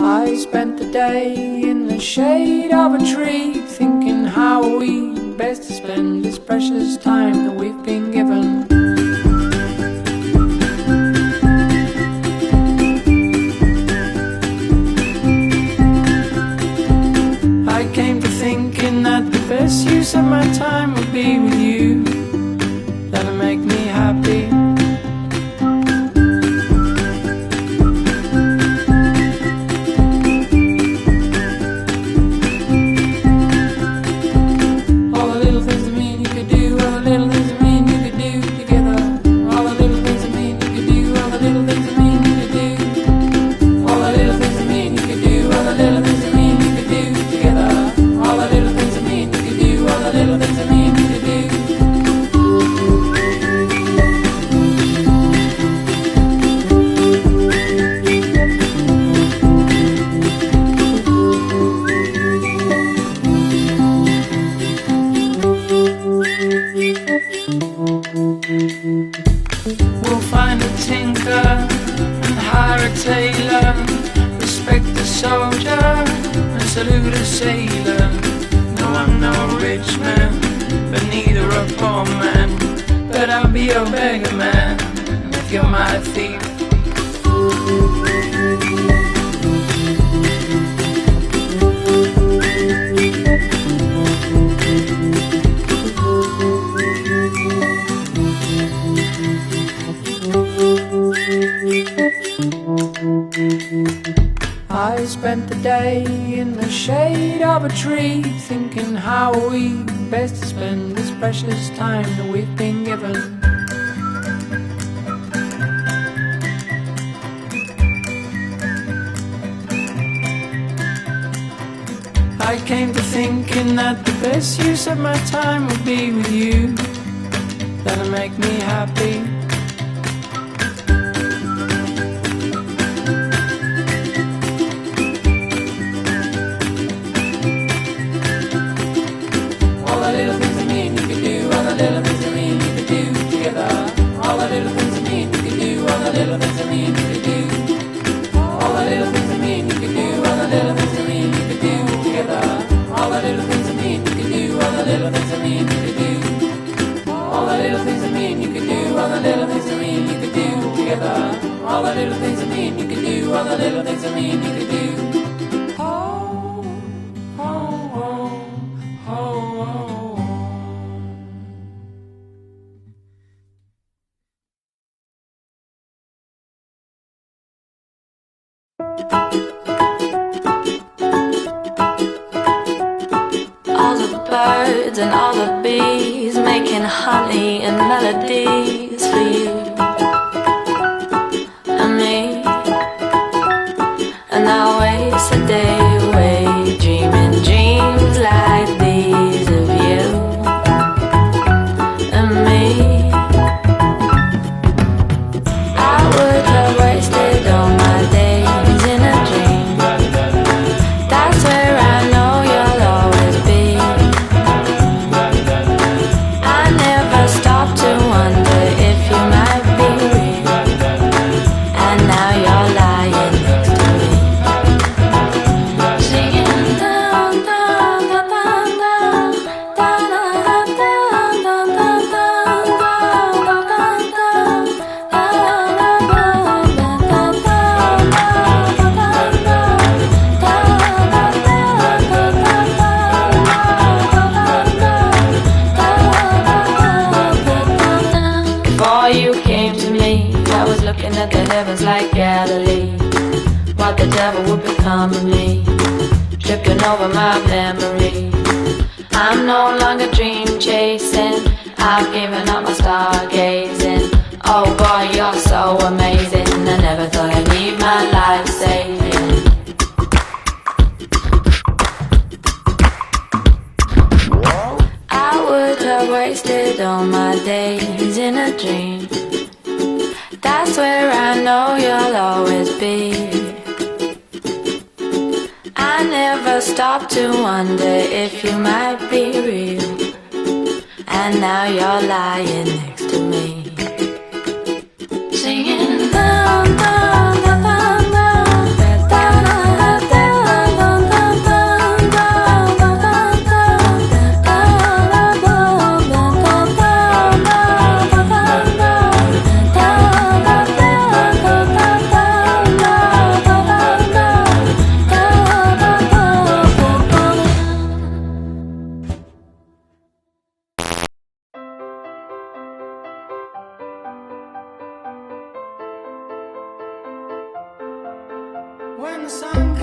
I spent the day in the shade of a tree, thinking how we best to spend this precious time that we've been given. I came to thinking that the best use of my time would be with you. That'll make me happy. We'll find a tinker and hire a tailor, respect the soldier and salute a sailor. No, I'm no rich man, but neither a poor man, but I'll be your beggar man if you're my thief. I spent the day in the shade of a tree, thinking how we best spend this precious time that we've been given. I came to thinking that the best use of my time would be with you. That'll make me happy. Little things I mean you could do together. All the little things I mean you could do. All the little things I mean you could do. All the little things I mean you could do. All the little things I mean you could do together. All the little things I mean you could do. All the little things I mean you could do. All the little things I mean you could do. All the little things I mean you could do together. All the little things I mean you could do. All the little things I mean you could do. Oh, oh, oh, oh, oh. All the birds and all the bees making honey and melodies for you and me. And I waste a day away dreaming dreams like these of you and me. I would have wasted all my days in a dream. That's where I know you'll always be. I never stop to wonder if you might be real. And now you're lying next to me, singing down, down, down, down, down, down, down, down, down, before you came to me, I was looking at the heavens like Galilee. What the devil would become of me, tripping over my memory. I'm no longer dream chasing, I've given up my stargazing. Oh boy, you're so amazing, I never thought I'd need my life saving. I would have wasted all my days in a dream. That's where I know you'll always be. I never stop to wonder if you might be real. And now you're lying next to me, singing down, down, down, down, down, down, down. the sun